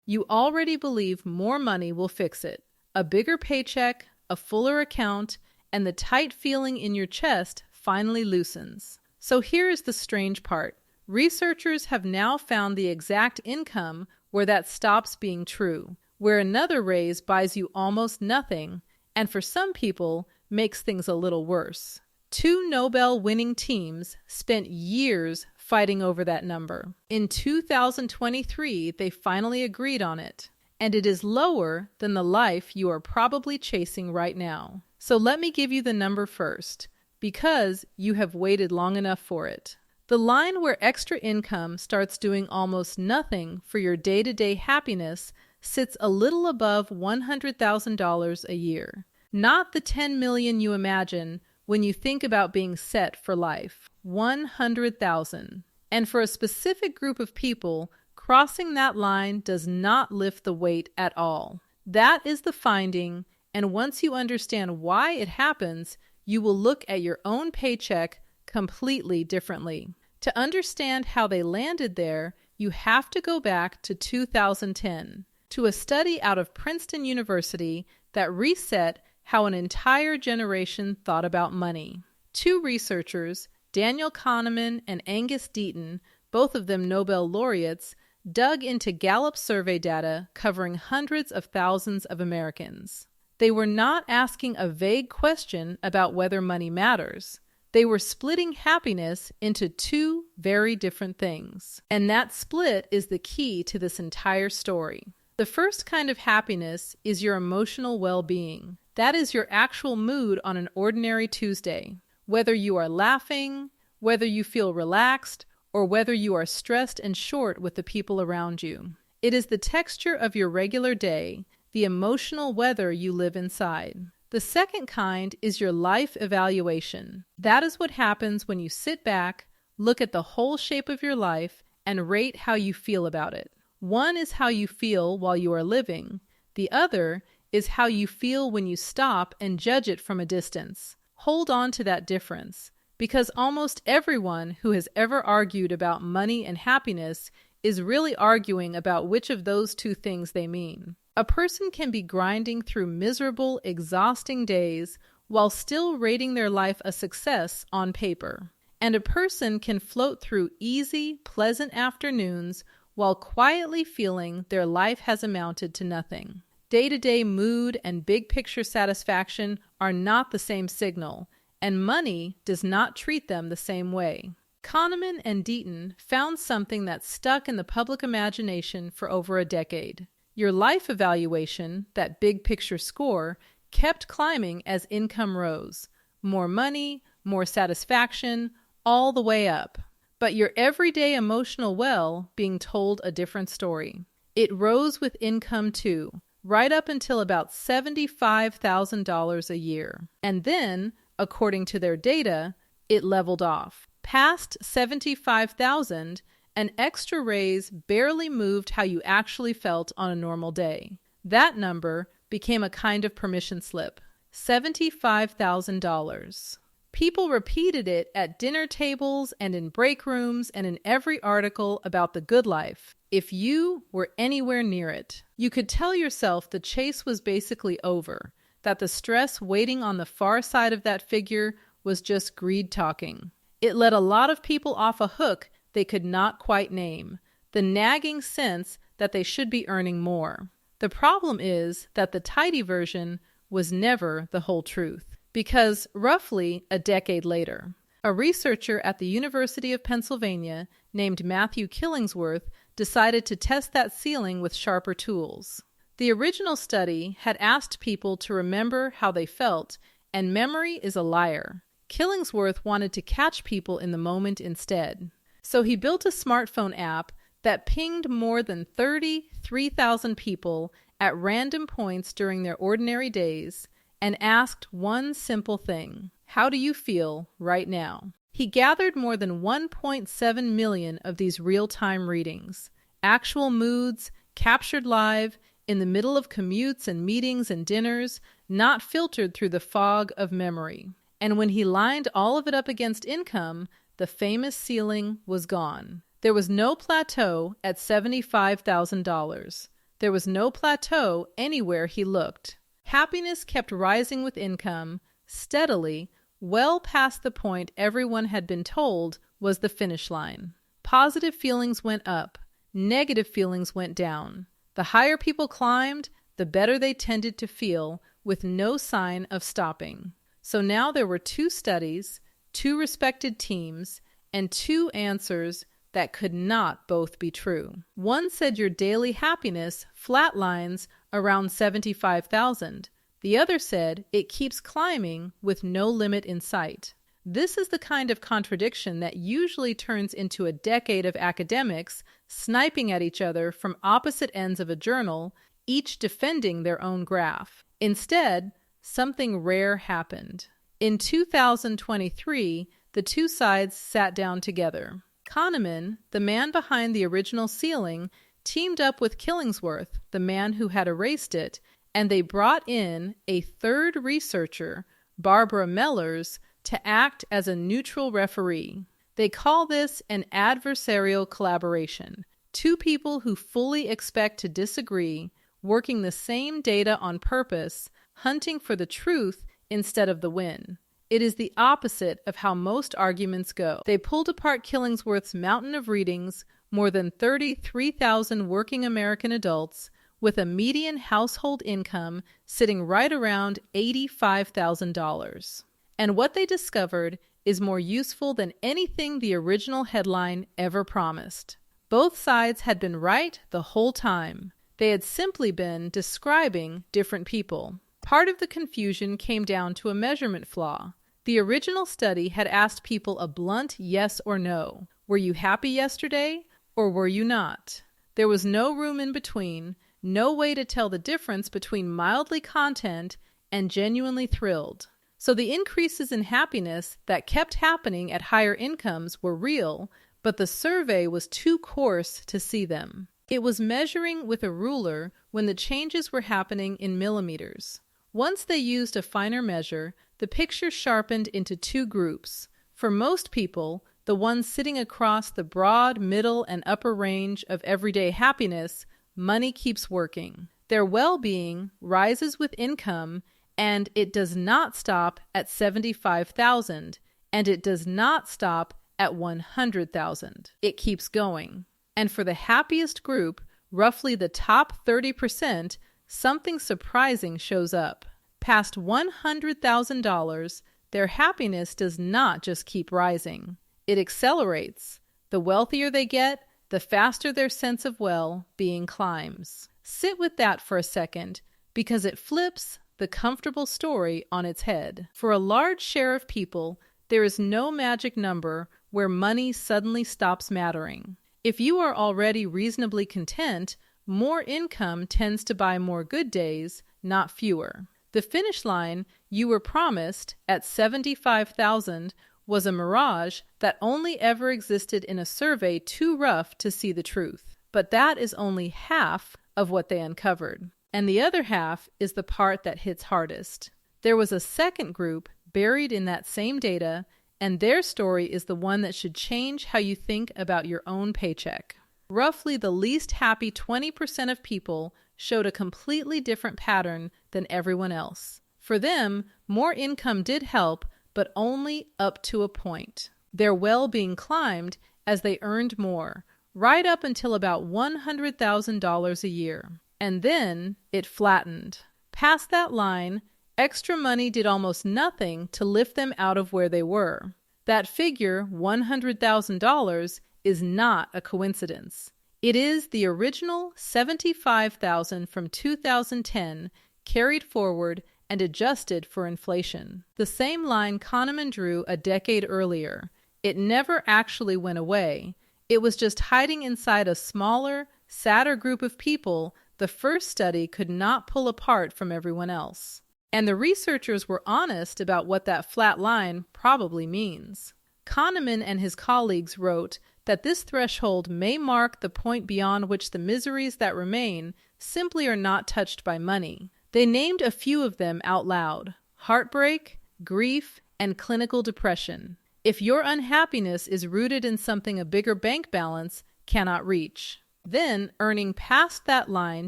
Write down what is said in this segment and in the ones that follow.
You already believe more money will fix it. A bigger paycheck, a fuller account, and the tight feeling in your chest finally loosens. So here is the strange part. Researchers have now found the exact income where that stops being true, where another raise buys you almost nothing, and for some people, makes things a little worse. 2 Nobel-winning teams spent years fighting over that number. In 2023, they finally agreed on it, and it is lower than the life you are probably chasing right now. So let me give you the number first, because you have waited long enough for it. The line where extra income starts doing almost nothing for your day-to-day happiness sits a little above $100,000 a year. Not the $10 million you imagine when you think about being set for life. 100,000. And for a specific group of people, crossing that line does not lift the weight at all. That is the finding, and once you understand why it happens, you will look at your own paycheck completely differently. To understand how they landed there, you have to go back to 2010, to a study out of Princeton University that reset how an entire generation thought about money. 2 researchers, Daniel Kahneman and Angus Deaton, both of them Nobel laureates, dug into Gallup survey data covering hundreds of thousands of Americans. They were not asking a vague question about whether money matters. They were splitting happiness into 2 very different things. And that split is the key to this entire story. The first kind of happiness is your emotional well-being. That is your actual mood on an ordinary Tuesday. Whether you are laughing, whether you feel relaxed, or whether you are stressed and short with the people around you. It is the texture of your regular day, the emotional weather you live inside. The second kind is your life evaluation. That is what happens when you sit back, look at the whole shape of your life, and rate how you feel about it. One is how you feel while you are living. The other is how you feel when you stop and judge it from a distance. Hold on to that difference, because almost everyone who has ever argued about money and happiness is really arguing about which of those 2 things they mean. A person can be grinding through miserable, exhausting days while still rating their life a success on paper. And a person can float through easy, pleasant afternoons while quietly feeling their life has amounted to nothing. Day-to-day mood and big-picture satisfaction are not the same signal, and money does not treat them the same way. Kahneman and Deaton found something that stuck in the public imagination for over a decade. Your life evaluation, that big-picture score, kept climbing as income rose. More money, more satisfaction, all the way up. But your everyday emotional well being told a different story. It rose with income too, right up until about $75,000 a year. And then, according to their data, it leveled off. Past $75,000, an extra raise barely moved how you actually felt on a normal day. That number became a kind of permission slip. $75,000. People repeated it at dinner tables and in break rooms and in every article about the good life, if you were anywhere near it. You could tell yourself the chase was basically over, that the stress waiting on the far side of that figure was just greed talking. It let a lot of people off a hook they could not quite name, the nagging sense that they should be earning more. The problem is that the tidy version was never the whole truth, because roughly a decade later, a researcher at the University of Pennsylvania named Matthew Killingsworth decided to test that ceiling with sharper tools. The original study had asked people to remember how they felt, and memory is a liar. Killingsworth wanted to catch people in the moment instead. So he built a smartphone app that pinged more than 33,000 people at random points during their ordinary days and asked one simple thing: how do you feel right now? He gathered more than 1.7 million of these real-time readings, actual moods, captured live, in the middle of commutes and meetings and dinners, not filtered through the fog of memory. And when he lined all of it up against income, the famous ceiling was gone. There was no plateau at $75,000. There was no plateau anywhere he looked. Happiness kept rising with income, steadily, well past the point everyone had been told was the finish line. Positive feelings went up, negative feelings went down. The higher people climbed, the better they tended to feel, with no sign of stopping. So now there were 2 studies, 2 respected teams, and 2 answers that could not both be true. One said your daily happiness flatlines around 75,000. The other said it keeps climbing with no limit in sight. This is the kind of contradiction that usually turns into a decade of academics sniping at each other from opposite ends of a journal, each defending their own graph. Instead, something rare happened. In 2023, the 2 sides sat down together. Kahneman, the man behind the original ceiling, teamed up with Killingsworth, the man who had erased it, and they brought in a 3rd researcher, Barbara Mellers, to act as a neutral referee. They call this an adversarial collaboration. 2 people who fully expect to disagree, working the same data on purpose, hunting for the truth instead of the win. It is the opposite of how most arguments go. They pulled apart Killingsworth's mountain of readings, more than 33,000 working American adults, with a median household income sitting right around $85,000. And what they discovered is more useful than anything the original headline ever promised. Both sides had been right the whole time. They had simply been describing different people. Part of the confusion came down to a measurement flaw. The original study had asked people a blunt yes or no. Were you happy yesterday, or were you not? There was no room in between, no way to tell the difference between mildly content and genuinely thrilled. So the increases in happiness that kept happening at higher incomes were real, but the survey was too coarse to see them. It was measuring with a ruler when the changes were happening in millimeters. Once they used a finer measure, the picture sharpened into 2 groups. For most people, the ones sitting across the broad, middle, and upper range of everyday happiness, money keeps working. Their well-being rises with income, and it does not stop at 75,000, and it does not stop at 100,000. It keeps going. And for the happiest group, roughly the top 30%, something surprising shows up. Past $100,000, their happiness does not just keep rising. It accelerates. The wealthier they get, the faster their sense of well-being climbs. Sit with that for a second, because it flips the comfortable story on its head. For a large share of people, there is no magic number where money suddenly stops mattering. If you are already reasonably content, more income tends to buy more good days, not fewer. The finish line you were promised at 75,000 was a mirage that only ever existed in a survey too rough to see the truth. But that is only half of what they uncovered. And the other half is the part that hits hardest. There was a second group buried in that same data, and their story is the one that should change how you think about your own paycheck. Roughly the least happy 20% of people showed a completely different pattern than everyone else. For them, more income did help, but only up to a point. Their well-being climbed as they earned more, right up until about $100,000 a year. And then it flattened. Past that line, extra money did almost nothing to lift them out of where they were. That figure, $100,000, is not a coincidence. It is the original $75,000 from 2010 carried forward and adjusted for inflation. The same line Kahneman drew a decade earlier. It never actually went away. It was just hiding inside a smaller, sadder group of people the first study could not pull apart from everyone else. And the researchers were honest about what that flat line probably means. Kahneman and his colleagues wrote that this threshold may mark the point beyond which the miseries that remain simply are not touched by money. They named a few of them out loud: heartbreak, grief, and clinical depression. If your unhappiness is rooted in something a bigger bank balance cannot reach. Then, earning past that line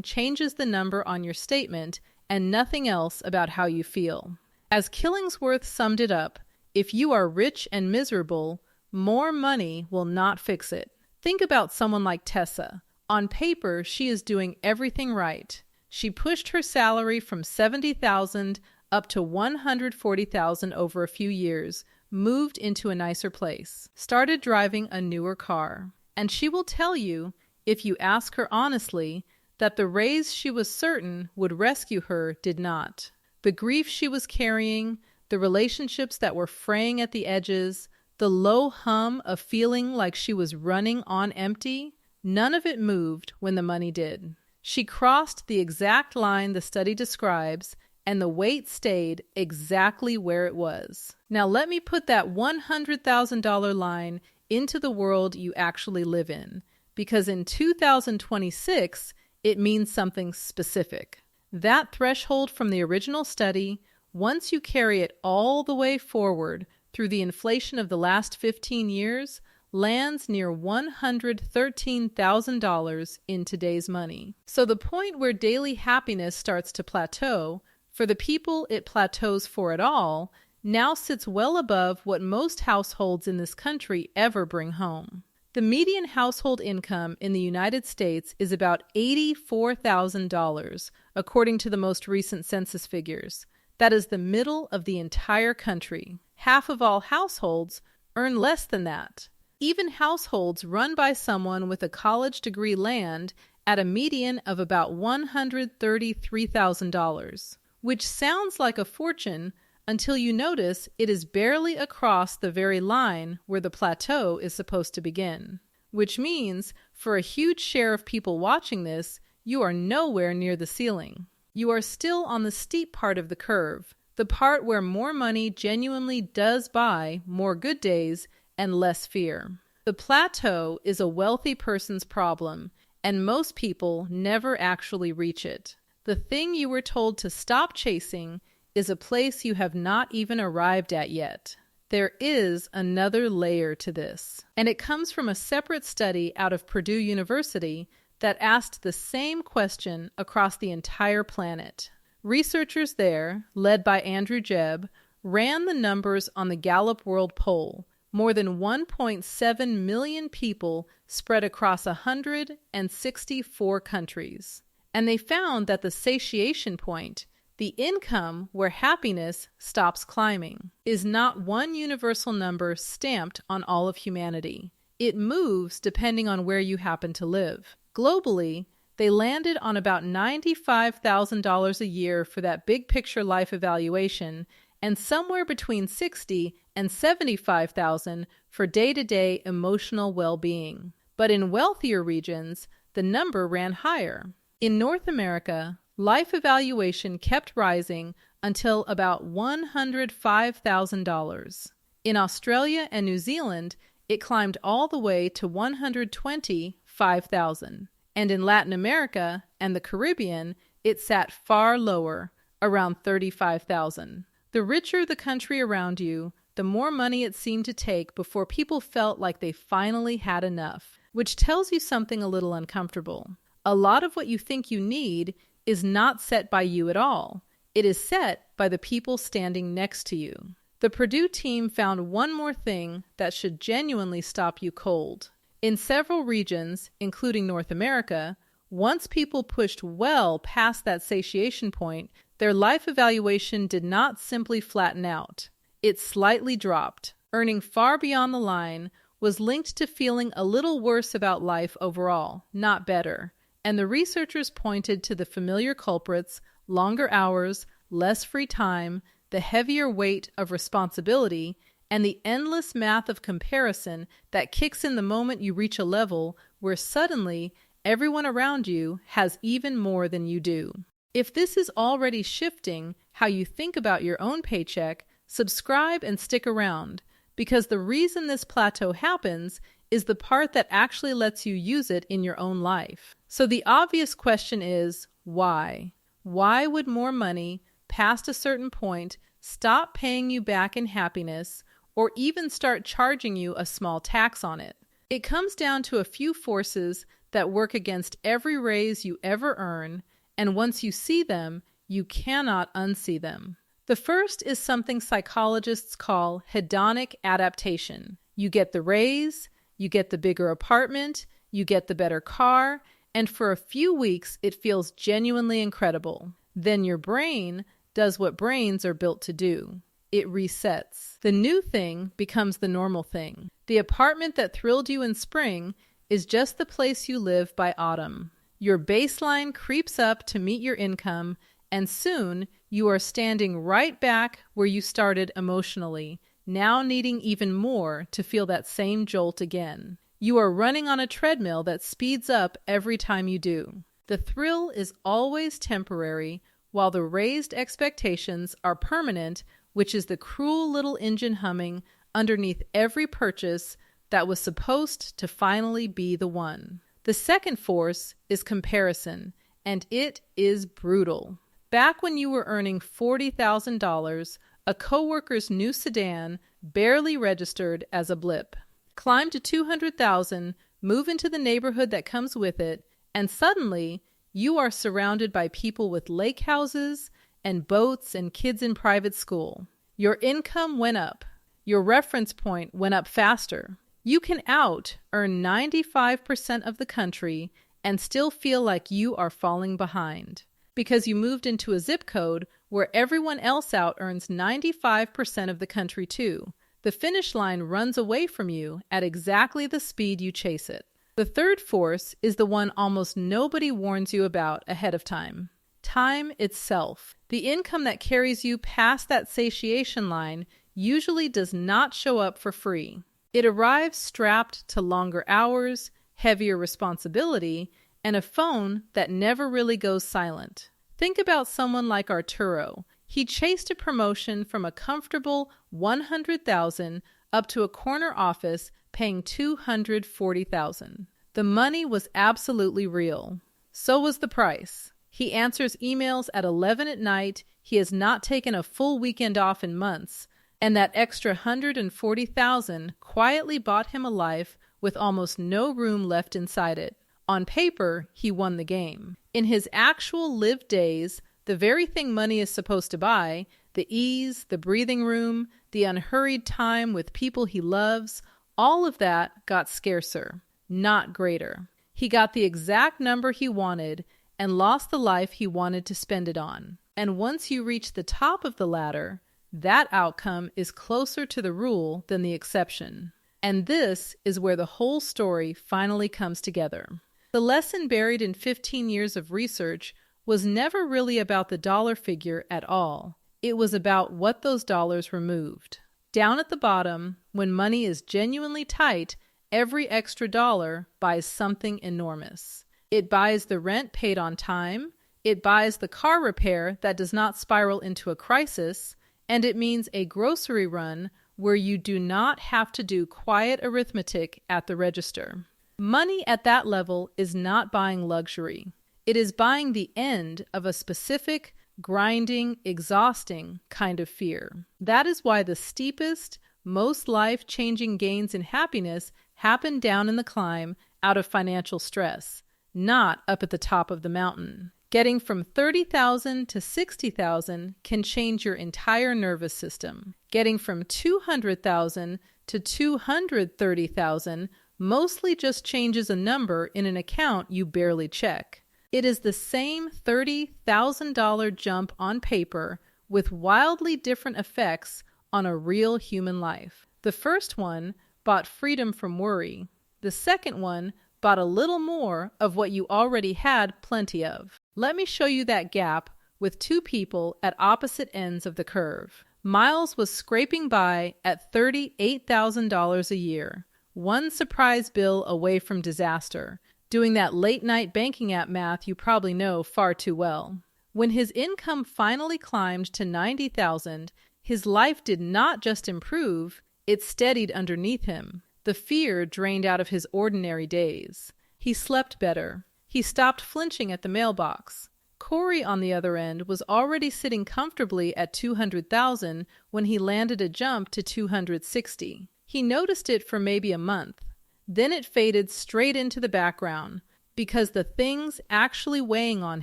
changes the number on your statement and nothing else about how you feel. As Killingsworth summed it up, if you are rich and miserable, more money will not fix it. Think about someone like Tessa. On paper, she is doing everything right. She pushed her salary from $70,000 up to $140,000 over a few years, moved into a nicer place, started driving a newer car. And she will tell you, if you ask her honestly, that the raise she was certain would rescue her did not. The grief she was carrying, the relationships that were fraying at the edges, the low hum of feeling like she was running on empty, none of it moved when the money did. She crossed the exact line the study describes, and the weight stayed exactly where it was. Now let me put that $100,000 line into the world you actually live in, because in 2026, it means something specific. That threshold from the original study, once you carry it all the way forward through the inflation of the last 15 years, lands near $113,000 in today's money. So the point where daily happiness starts to plateau, for the people it plateaus for at all, now sits well above what most households in this country ever bring home. The median household income in the United States is about $84,000, according to the most recent census figures. That is the middle of the entire country. Half of all households earn less than that. Even households run by someone with a college degree land at a median of about $133,000, which sounds like a fortune until you notice it is barely across the very line where the plateau is supposed to begin. Which means, for a huge share of people watching this, you are nowhere near the ceiling. You are still on the steep part of the curve, the part where more money genuinely does buy more good days and less fear. The plateau is a wealthy person's problem, and most people never actually reach it. The thing you were told to stop chasing is a place you have not even arrived at yet. There is another layer to this, and it comes from a separate study out of Purdue University that asked the same question across the entire planet. Researchers there, led by Andrew Jebb, ran the numbers on the Gallup World Poll, more than 1.7 million people spread across 164 countries. And they found that the satiation point, the income where happiness stops climbing, is not one universal number stamped on all of humanity. It moves depending on where you happen to live. Globally, they landed on about $95,000 a year for that big picture life evaluation, and somewhere between $60,000 and $75,000 for day-to-day emotional well-being. But in wealthier regions, the number ran higher. In North America, life evaluation kept rising until about $105,000. In Australia and New Zealand, it climbed all the way to $125,000. And in Latin America and the Caribbean, it sat far lower, around $35,000. The richer the country around you, the more money it seemed to take before people felt like they finally had enough, which tells you something a little uncomfortable. A lot of what you think you need is not set by you at all. It is set by the people standing next to you. The Purdue team found one more thing that should genuinely stop you cold. In several regions, including North America, once people pushed well past that satiation point, their life evaluation did not simply flatten out. It slightly dropped. Earning far beyond the line was linked to feeling a little worse about life overall, not better. And the researchers pointed to the familiar culprits: longer hours, less free time, the heavier weight of responsibility, and the endless math of comparison that kicks in the moment you reach a level where suddenly everyone around you has even more than you do. If this is already shifting how you think about your own paycheck, subscribe and stick around, because the reason this plateau happens is the part that actually lets you use it in your own life. So the obvious question is, why? Why would more money past a certain point stop paying you back in happiness, or even start charging you a small tax on it? It comes down to a few forces that work against every raise you ever earn, and once you see them, you cannot unsee them. The first is something psychologists call hedonic adaptation. You get the raise, you get the bigger apartment, you get the better car, and for a few weeks it feels genuinely incredible. Then your brain does what brains are built to do. It resets. The new thing becomes the normal thing. The apartment that thrilled you in spring is just the place you live by autumn. Your baseline creeps up to meet your income, and soon you are standing right back where you started emotionally, now needing even more to feel that same jolt again. You are running on a treadmill that speeds up every time you do. The thrill is always temporary, while the raised expectations are permanent, which is the cruel little engine humming underneath every purchase that was supposed to finally be the one. The second force is comparison, and it is brutal. Back when you were earning $40,000, a coworker's new sedan barely registered as a blip. Climb to $200,000, move into the neighborhood that comes with it, and suddenly you are surrounded by people with lake houses and boats and kids in private school. Your income went up. Your reference point went up faster. You can earn 95% of the country and still feel like you are falling behind because you moved into a zip code where everyone else earns 95% of the country too. The finish line runs away from you at exactly the speed you chase it. The third force is the one almost nobody warns you about ahead of time. Time itself. The income that carries you past that satiation line usually does not show up for free. It arrives strapped to longer hours, heavier responsibility, and a phone that never really goes silent. Think about someone like Arturo. He chased a promotion from a comfortable $100,000 up to a corner office paying $240,000. The money was absolutely real. So was the price. He answers emails at 11 at night. He has not taken a full weekend off in months. And that extra $140,000 quietly bought him a life with almost no room left inside it. On paper, he won the game. In his actual lived days, the very thing money is supposed to buy, the ease, the breathing room, the unhurried time with people he loves, all of that got scarcer, not greater. He got the exact number he wanted and lost the life he wanted to spend it on. And once you reach the top of the ladder, that outcome is closer to the rule than the exception. And this is where the whole story finally comes together. The lesson buried in 15 years of research was never really about the dollar figure at all. It was about what those dollars removed. Down at the bottom, when money is genuinely tight, every extra dollar buys something enormous. It buys the rent paid on time, it buys the car repair that does not spiral into a crisis, and it means a grocery run where you do not have to do quiet arithmetic at the register. Money at that level is not buying luxury. It is buying the end of a specific, grinding, exhausting kind of fear. That is why the steepest, most life-changing gains in happiness happen down in the climb out of financial stress, not up at the top of the mountain. Getting from $30,000 to $60,000 can change your entire nervous system. Getting from $200,000 to $230,000 mostly just changes a number in an account you barely check. It is the same $30,000 jump on paper with wildly different effects on a real human life. The first one bought freedom from worry. The second one bought a little more of what you already had plenty of. Let me show you that gap with two people at opposite ends of the curve. Miles was scraping by at $38,000 a year, one surprise bill away from disaster, doing that late-night banking app math you probably know far too well. When his income finally climbed to $90,000, his life did not just improve, it steadied underneath him. The fear drained out of his ordinary days. He slept better. He stopped flinching at the mailbox. Corey, on the other end, was already sitting comfortably at $200,000 when he landed a jump to $260,000. He noticed it for maybe a month. Then it faded straight into the background. because the things actually weighing on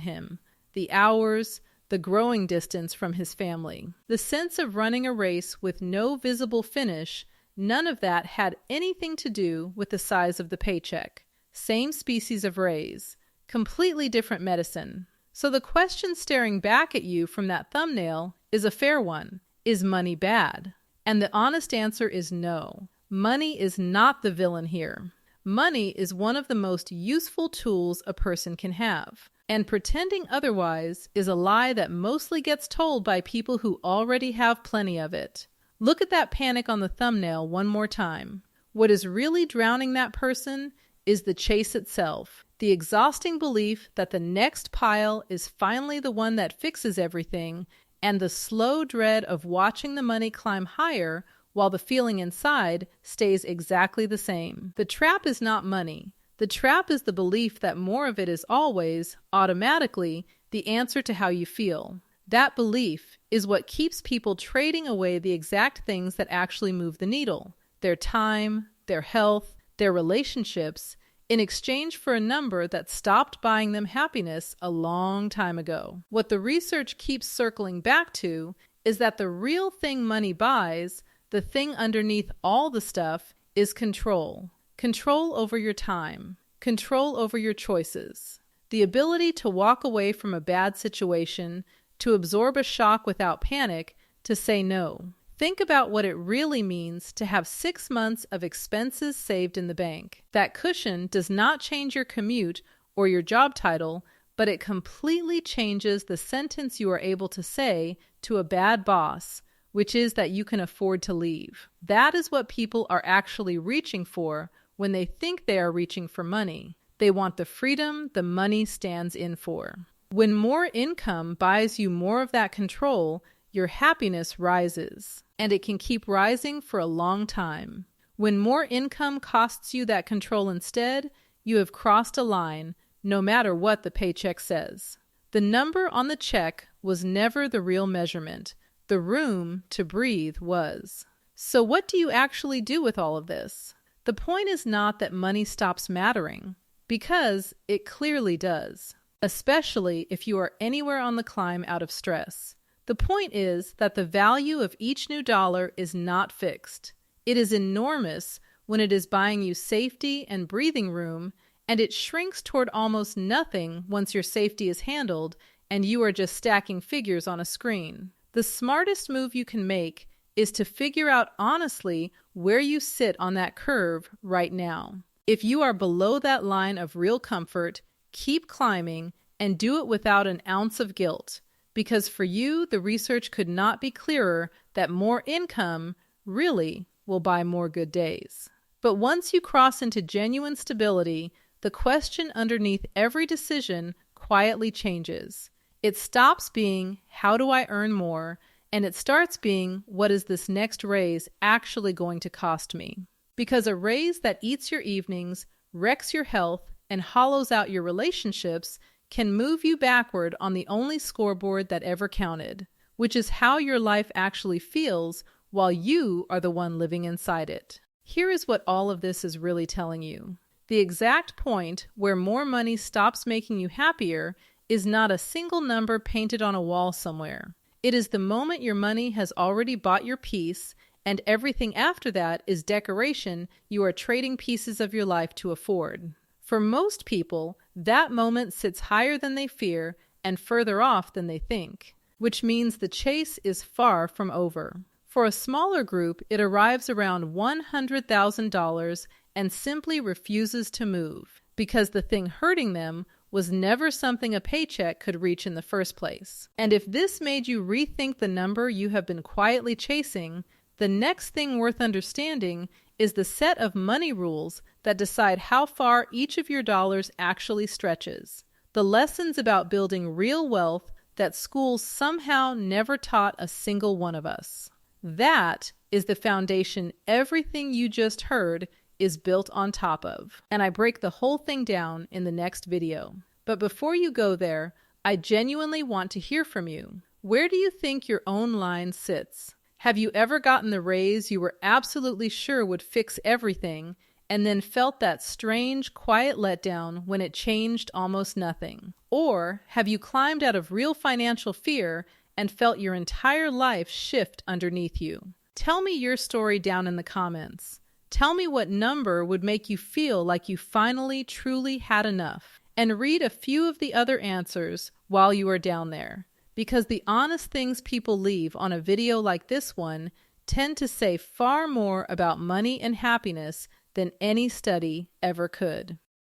him, the hours, the growing distance from his family, the sense of running a race with no visible finish, none of that had anything to do with the size of the paycheck. Same species of raise, completely different medicine. So the question staring back at you from that thumbnail is a fair one. Is money bad? And the honest answer is no. Money is not the villain here. Money is one of the most useful tools a person can have. And pretending otherwise is a lie that mostly gets told by people who already have plenty of it. Look at that panic on the thumbnail one more time. What is really drowning that person is the chase itself, the exhausting belief that the next pile is finally the one that fixes everything, and the slow dread of watching the money climb higher while the feeling inside stays exactly the same. The trap is not money. The trap is the belief that more of it is always, automatically, the answer to how you feel. That belief is what keeps people trading away the exact things that actually move the needle: their time, their health, their relationships, in exchange for a number that stopped buying them happiness a long time ago. What the research keeps circling back to is that the real thing money buys, the thing underneath all the stuff, is control. Control over your time. Control over your choices. The ability to walk away from a bad situation, to absorb a shock without panic, to say no. Think about what it really means to have 6 months of expenses saved in the bank. That cushion does not change your commute or your job title, but it completely changes the sentence you are able to say to a bad boss, which is that you can afford to leave. That is what people are actually reaching for when they think they are reaching for money. They want the freedom the money stands in for. When more income buys you more of that control, your happiness rises, and it can keep rising for a long time. When more income costs you that control instead, you have crossed a line, no matter what the paycheck says. The number on the check was never the real measurement. The room to breathe was. So what do you actually do with all of this? The point is not that money stops mattering, because it clearly does, especially if you are anywhere on the climb out of stress. The point is that the value of each new dollar is not fixed. It is enormous when it is buying you safety and breathing room, and it shrinks toward almost nothing once your safety is handled and you are just stacking figures on a screen. The smartest move you can make is to figure out honestly where you sit on that curve right now. If you are below that line of real comfort, keep climbing and do it without an ounce of guilt. Because for you, the research could not be clearer that more income really will buy more good days. But once you cross into genuine stability, the question underneath every decision quietly changes. It stops being, how do I earn more? And it starts being, what is this next raise actually going to cost me? Because a raise that eats your evenings, wrecks your health, and hollows out your relationships can move you backward on the only scoreboard that ever counted, which is how your life actually feels while you are the one living inside it. Here is what all of this is really telling you. The exact point where more money stops making you happier is not a single number painted on a wall somewhere. It is the moment your money has already bought your peace, and everything after that is decoration you are trading pieces of your life to afford. For most people, that moment sits higher than they fear and further off than they think, which means the chase is far from over. For a smaller group, it arrives around $100,000 and simply refuses to move, because the thing hurting them was never something a paycheck could reach in the first place. And if this made you rethink the number you have been quietly chasing, the next thing worth understanding is the set of money rules that decide how far each of your dollars actually stretches. The lessons about building real wealth that schools somehow never taught a single one of us. That is the foundation everything you just heard is built on top of. And I break the whole thing down in the next video. But before you go there, I genuinely want to hear from you. Where do you think your own line sits? Have you ever gotten the raise you were absolutely sure would fix everything, and then felt that strange, quiet letdown when it changed almost nothing? Or have you climbed out of real financial fear and felt your entire life shift underneath you? Tell me your story down in the comments. Tell me what number would make you feel like you finally, truly had enough. And read a few of the other answers while you are down there, because the honest things people leave on a video like this one tend to say far more about money and happiness than any study ever could.